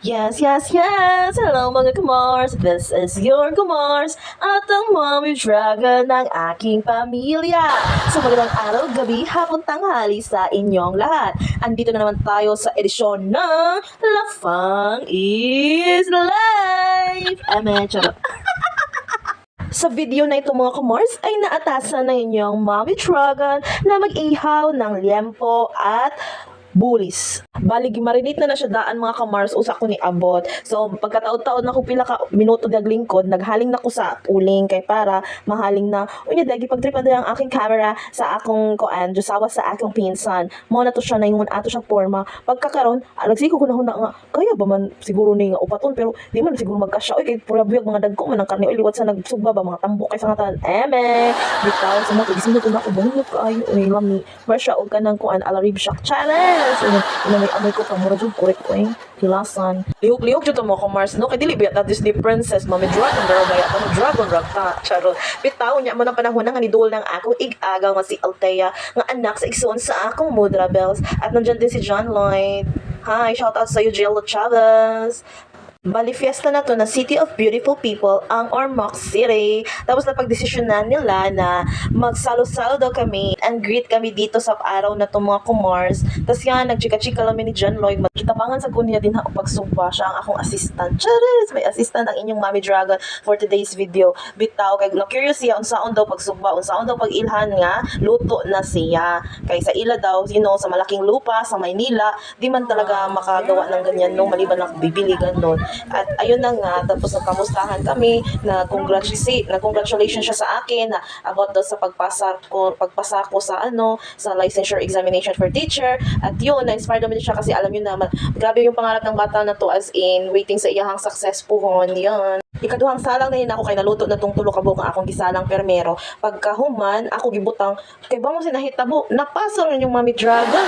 Yes, yes, yes! Hello mga Kumars! This is your Kumars at ang Mommy Dragon ng aking pamilya. So magandang araw, gabi, hapon, tanghali sa inyong lahat. Andito na naman tayo sa edisyon ng Lafang is Life! Charot. Sa video na ito mga Kumars ay naatasan na inyong Mommy Dragon na mag-ihaw ng liempo at bulis. Bali, marinate na siya daan mga Kamars usa ko ni abot. So, pagkataon-taon na ko pila ka minuto dag lingkod, naghaling na ko sa uling kay para mahaling na. Unya, dagi pagtripan ang aking camera sa akong koan, jusawa sa akong pinsan. Mo na to siya na yung ato siyang forma. Pagkakaroon, nagsiko ko na huna nga, kaya ba man siguro ni nga upaton, pero di man siguro magkasya. Uy, kay pura buyag mga dagko man ang karne. Uy, liwat sa nagsugba ba, mga tambok kay sa nga bitaw, sa mga gisinto na ko, bangunok kayo. Uy, lami, marsya o ka ng koan, alarib shock challenge. May amoy ko pamura jud korek ko hilasan. Lihok-lihok jud mo ko Mars no kay dili biya ta Disney princess mami dragon girl baya ta dragon rock ta charot. Bitaw nya mo na panahon nga nidol ng akong ig-agaw nga si Althea nga anak sa igsoon sa akong Mudra Bells at nandiyan din si John Lloyd. Hi, shout out sa iyo Jello Chavez. Bali, fiesta na to na City of Beautiful People ang Ormoc City. Tapos napagdesisyonan nila na magsalo-salo daw kami and greet kami dito sa araw na to mga Kumars. Tapos yan, nagchika-chika lang ni John Lloyd. Kitapangan sa kunya din ha pagsugba siya ang akong assistant. Charis! May assistant ang inyong Mommy Dragon for today's video. Bitaw, kay curious siya unsaon daw pagsugba, unsaon daw pag-ilhan nga, luto na siya. Kay sa ila daw, sa malaking lupa, sa Maynila, di man talaga makagawa ng ganyan nung maliban lang bibili ganon. At ayun na nga, tapos nagkamustahan kami na congratulations siya sa akin na about daw sa pagpasa ko sa licensure examination for teacher. At yun, na-inspire naman siya kasi alam niyo naman, grabe yung pangarap ng bata na to as in waiting sa iyahang success puhon. Yun. Ikaduhang salang na yun ako kay naluto na tong tulo ka buong akong gisalang permero. Pagkahuman, ako gibutang, kay ba mo sinahitabo, napasol yung Mommy Dragon.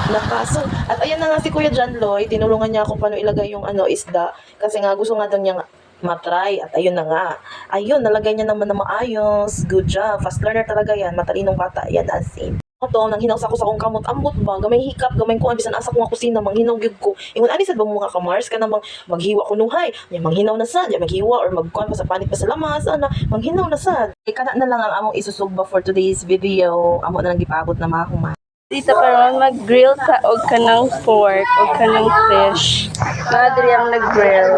Napasol. At ayan na nga si Kuya John Lloyd, tinulungan niya ako paano ilagay yung isda. Kasi nga gusto nga daw niya matry. At ayun na nga. Ayun, nalagay niya naman na maayos. Good job. Fast learner talaga yan. Matalinong bata yan as in. Ito, nang hinaw sa ako sa akong kamot-ambot ba, gamay hikap, gamay ko, bisan asa ko nga kusina, manghinaw gyud ko. Ingon ani sad ba mga Kamars, ka namang maghiwa ko nuhay, nya manghinaw na sad, nya maghiwa or magkuan pa sa panit pa sa lamas, manghinaw na sad. Kana na lang ang among isusugba for today's video, amo na lang gipaabot na mga Kumars. Dito karon mag-grill ka og kanang pork og kanang fish. Madri ang nag-grill.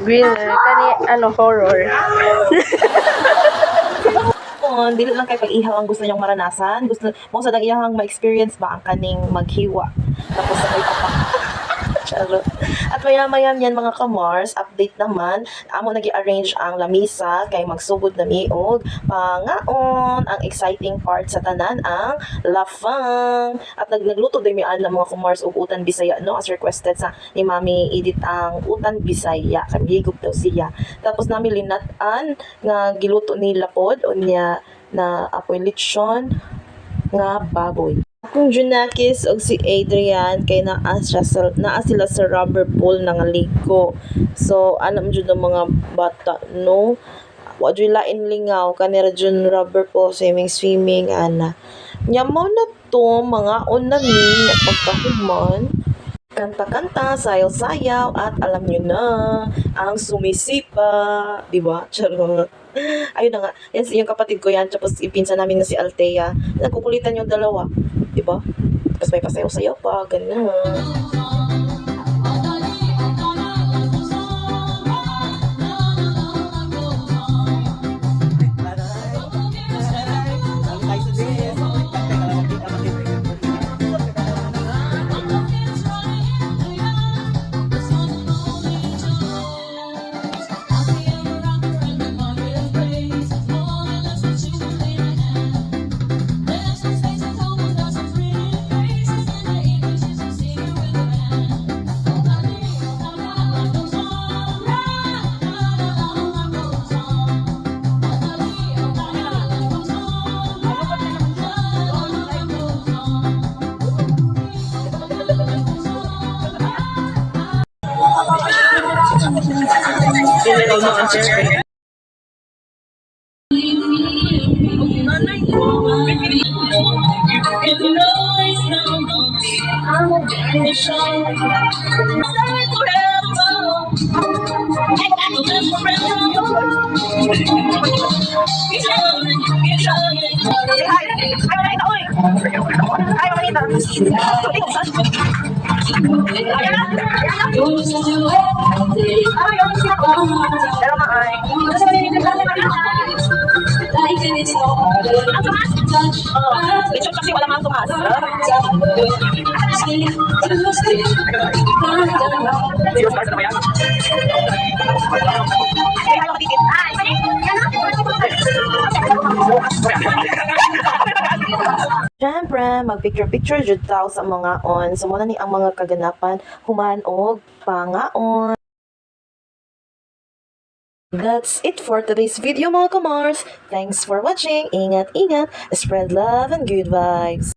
Griller kani horror. Dili lang kay pag-ihaw ang gusto niyang maranasan. Gusto mo sa iyahang ma-experience ba ang kaning maghiwa. Tapos sa may papak. Charot. At maya-maya yan mga Kamars, update naman, amo nag-arrange ang lamisa kay magsugod na miog pangaon ang exciting part sa tanan ang lafang. At nagluto din mi ang mga Kamars og utan Bisaya no as requested sa ni Mami Edith ang utan Bisaya kay higop daw siya. Tapos nami linat-an nga giluto ni Lapod o niya na apoy lechon nga baboy. Akong Junakis og si Adrian kay naa sila sa rubber pool nga ligo. So alam jud ng mga bata no. Wa jud lain lingaw kanira jud rubber pool swimming ana. Nya mo na to mga onami nga pagkahuman. Kanta-kanta, sayaw-sayaw at alam nyo na ang sumisipa, di ba? Charot. Ayun na nga, yan yung kapatid ko yan, tapos ipinsan namin na si Althea. Nagkukulitan yung dalawa, di ba? Tapos may pasayaw-sayaw pa, ganun. Lechon kasi wala mang tumas. Siyempre, mag-picture-picture jud taw sa mga on. So, muna ni ang mga kaganapan, human og pangaon. That's it for today's video mga kamars. Thanks for watching. Ingat, ingat. Spread love and good vibes.